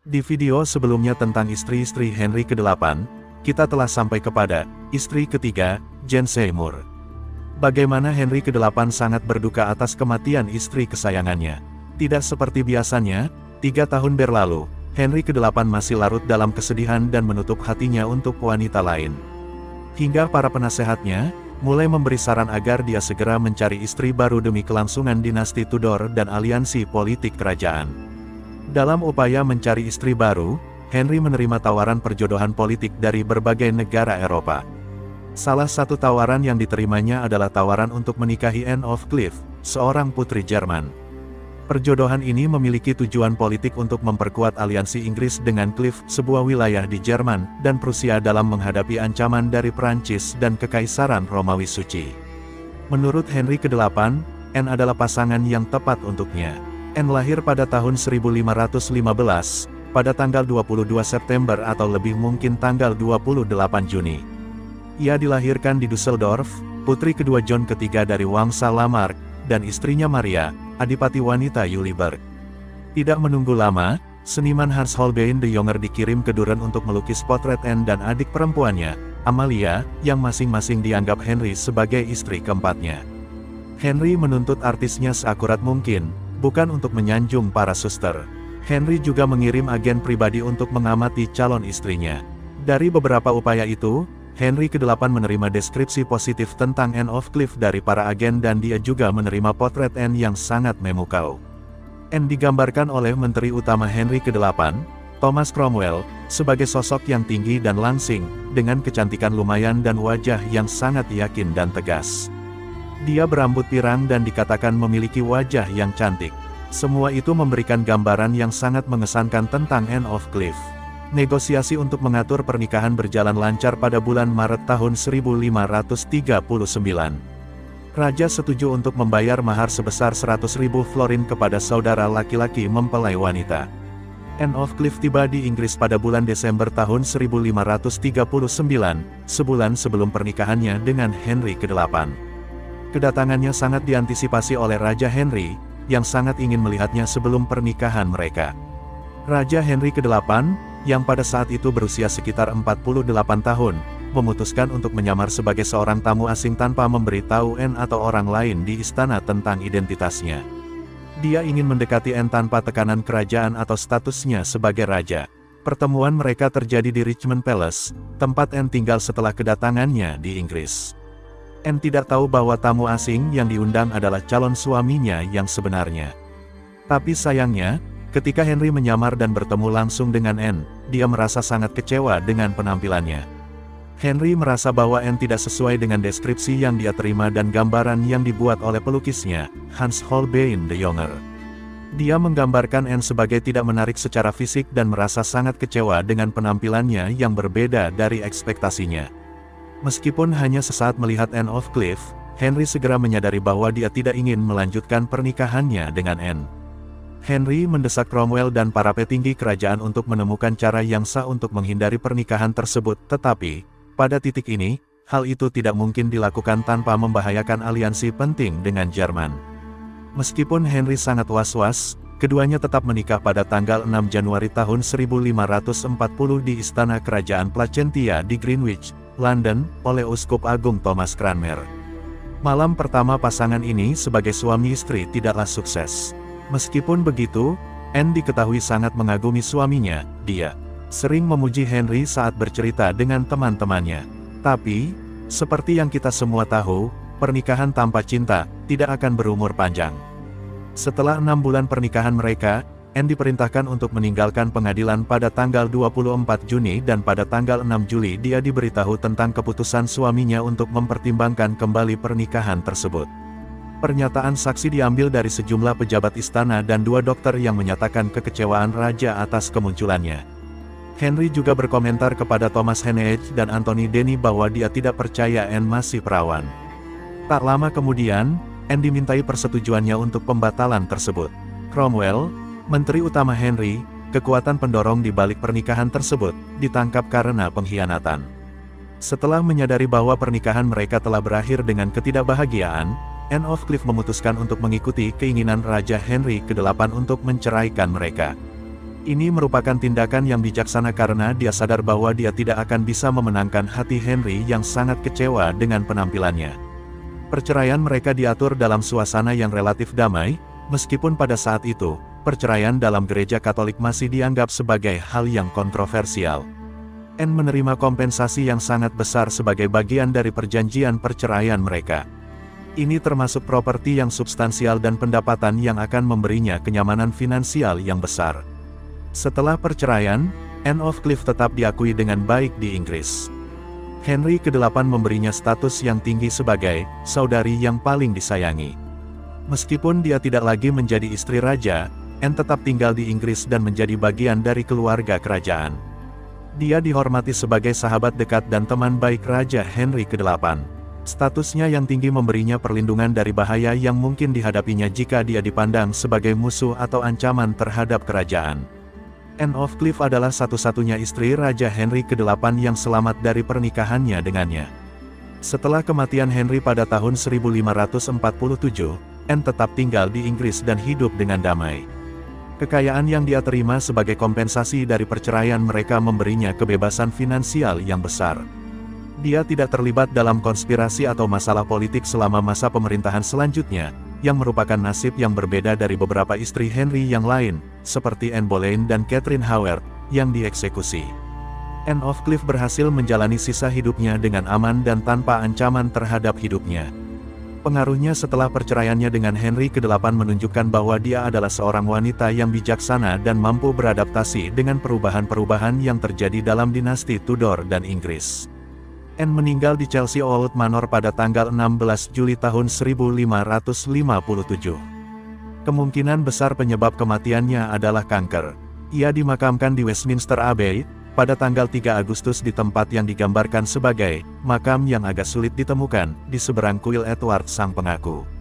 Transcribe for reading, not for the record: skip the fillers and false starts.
Di video sebelumnya tentang istri-istri Henry ke-8, kita telah sampai kepada istri ketiga, Jane Seymour. Bagaimana Henry ke-8 sangat berduka atas kematian istri kesayangannya. Tidak seperti biasanya, 3 tahun berlalu, Henry ke-8 masih larut dalam kesedihan dan menutup hatinya untuk wanita lain. Hingga para penasehatnya mulai memberi saran agar dia segera mencari istri baru demi kelangsungan dinasti Tudor dan aliansi politik kerajaan. Dalam upaya mencari istri baru, Henry menerima tawaran perjodohan politik dari berbagai negara Eropa. Salah satu tawaran yang diterimanya adalah tawaran untuk menikahi Anne of Cleves, seorang putri Jerman. Perjodohan ini memiliki tujuan politik untuk memperkuat aliansi Inggris dengan Cleves, sebuah wilayah di Jerman, dan Prusia dalam menghadapi ancaman dari Prancis dan Kekaisaran Romawi Suci. Menurut Henry ke-8, Anne adalah pasangan yang tepat untuknya. Anne lahir pada tahun 1515, pada tanggal 22 September atau lebih mungkin tanggal 28 Juni. Ia dilahirkan di Dusseldorf, putri kedua John III dari Wangsa Lamarck, dan istrinya Maria, adipati wanita Uliburg. Tidak menunggu lama, seniman Hans Holbein de Jonger dikirim ke Duren untuk melukis potret Anne dan adik perempuannya, Amalia, yang masing-masing dianggap Henry sebagai istri keempatnya. Henry menuntut artisnya seakurat mungkin, bukan untuk menyanjung para suster. Henry juga mengirim agen pribadi untuk mengamati calon istrinya. Dari beberapa upaya itu, Henry ke-8 menerima deskripsi positif tentang Anne of Cleves dari para agen dan dia juga menerima potret Anne yang sangat memukau. Anne digambarkan oleh Menteri Utama Henry ke-8, Thomas Cromwell, sebagai sosok yang tinggi dan langsing, dengan kecantikan lumayan dan wajah yang sangat yakin dan tegas. Dia berambut pirang dan dikatakan memiliki wajah yang cantik. Semua itu memberikan gambaran yang sangat mengesankan tentang Anne of Cleves. Negosiasi untuk mengatur pernikahan berjalan lancar pada bulan Maret tahun 1539. Raja setuju untuk membayar mahar sebesar 100.000 florin kepada saudara laki-laki mempelai wanita. Anne of Cleves tiba di Inggris pada bulan Desember tahun 1539, sebulan sebelum pernikahannya dengan Henry ke-8. Kedatangannya sangat diantisipasi oleh Raja Henry, yang sangat ingin melihatnya sebelum pernikahan mereka. Raja Henry ke-8, yang pada saat itu berusia sekitar 48 tahun, memutuskan untuk menyamar sebagai seorang tamu asing tanpa memberitahu Anne atau orang lain di istana tentang identitasnya. Dia ingin mendekati Anne tanpa tekanan kerajaan atau statusnya sebagai raja. Pertemuan mereka terjadi di Richmond Palace, tempat Anne tinggal setelah kedatangannya di Inggris. Anne tidak tahu bahwa tamu asing yang diundang adalah calon suaminya yang sebenarnya. Tapi sayangnya, ketika Henry menyamar dan bertemu langsung dengan Anne, dia merasa sangat kecewa dengan penampilannya. Henry merasa bahwa Anne tidak sesuai dengan deskripsi yang dia terima dan gambaran yang dibuat oleh pelukisnya, Hans Holbein de Jonger. Dia menggambarkan Anne sebagai tidak menarik secara fisik dan merasa sangat kecewa dengan penampilannya yang berbeda dari ekspektasinya. Meskipun hanya sesaat melihat Anne of Cleves, Henry segera menyadari bahwa dia tidak ingin melanjutkan pernikahannya dengan Anne. Henry mendesak Cromwell dan para petinggi kerajaan untuk menemukan cara yang sah untuk menghindari pernikahan tersebut, tetapi, pada titik ini, hal itu tidak mungkin dilakukan tanpa membahayakan aliansi penting dengan Jerman. Meskipun Henry sangat was-was, keduanya tetap menikah pada tanggal 6 Januari tahun 1540 di Istana Kerajaan Placentia di Greenwich, London, oleh Uskup Agung Thomas Cranmer. Malam pertama pasangan ini sebagai suami istri tidaklah sukses. Meskipun begitu, Anne diketahui sangat mengagumi suaminya. Dia sering memuji Henry saat bercerita dengan teman-temannya. Tapi, seperti yang kita semua tahu, pernikahan tanpa cinta tidak akan berumur panjang. Setelah 6 bulan pernikahan mereka, Anne diperintahkan untuk meninggalkan pengadilan pada tanggal 24 Juni dan pada tanggal 6 Juli dia diberitahu tentang keputusan suaminya untuk mempertimbangkan kembali pernikahan tersebut. Pernyataan saksi diambil dari sejumlah pejabat istana dan 2 dokter yang menyatakan kekecewaan raja atas kemunculannya. Henry juga berkomentar kepada Thomas Heneage dan Anthony Denny bahwa dia tidak percaya Anne masih perawan. Tak lama kemudian, Anne dimintai persetujuannya untuk pembatalan tersebut. Cromwell, Menteri Utama Henry, kekuatan pendorong di balik pernikahan tersebut, ditangkap karena pengkhianatan. Setelah menyadari bahwa pernikahan mereka telah berakhir dengan ketidakbahagiaan, Anne of Cleves memutuskan untuk mengikuti keinginan Raja Henry ke-8 untuk menceraikan mereka. Ini merupakan tindakan yang bijaksana karena dia sadar bahwa dia tidak akan bisa memenangkan hati Henry yang sangat kecewa dengan penampilannya. Perceraian mereka diatur dalam suasana yang relatif damai, meskipun pada saat itu, perceraian dalam gereja Katolik masih dianggap sebagai hal yang kontroversial. Anne menerima kompensasi yang sangat besar sebagai bagian dari perjanjian perceraian mereka. Ini termasuk properti yang substansial dan pendapatan yang akan memberinya kenyamanan finansial yang besar. Setelah perceraian, Anne of Cleves tetap diakui dengan baik di Inggris. Henry ke-8 memberinya status yang tinggi sebagai saudari yang paling disayangi. Meskipun dia tidak lagi menjadi istri raja, Anne tetap tinggal di Inggris dan menjadi bagian dari keluarga kerajaan. Dia dihormati sebagai sahabat dekat dan teman baik Raja Henry ke-8. Statusnya yang tinggi memberinya perlindungan dari bahaya yang mungkin dihadapinya jika dia dipandang sebagai musuh atau ancaman terhadap kerajaan. Anne of Cleves adalah satu-satunya istri Raja Henry ke-8 yang selamat dari pernikahannya dengannya. Setelah kematian Henry pada tahun 1547, Anne tetap tinggal di Inggris dan hidup dengan damai. Kekayaan yang dia terima sebagai kompensasi dari perceraian mereka memberinya kebebasan finansial yang besar. Dia tidak terlibat dalam konspirasi atau masalah politik selama masa pemerintahan selanjutnya, yang merupakan nasib yang berbeda dari beberapa istri Henry yang lain, seperti Anne Boleyn dan Catherine Howard, yang dieksekusi. Anne of Cleves berhasil menjalani sisa hidupnya dengan aman dan tanpa ancaman terhadap hidupnya. Pengaruhnya setelah perceraiannya dengan Henry ke-8 menunjukkan bahwa dia adalah seorang wanita yang bijaksana dan mampu beradaptasi dengan perubahan-perubahan yang terjadi dalam dinasti Tudor dan Inggris. Anne meninggal di Chelsea Old Manor pada tanggal 16 Juli tahun 1557. Kemungkinan besar penyebab kematiannya adalah kanker. Ia dimakamkan di Westminster Abbey, pada tanggal 3 Agustus di tempat yang digambarkan sebagai makam yang agak sulit ditemukan, di seberang kuil Edward Sang Pengaku.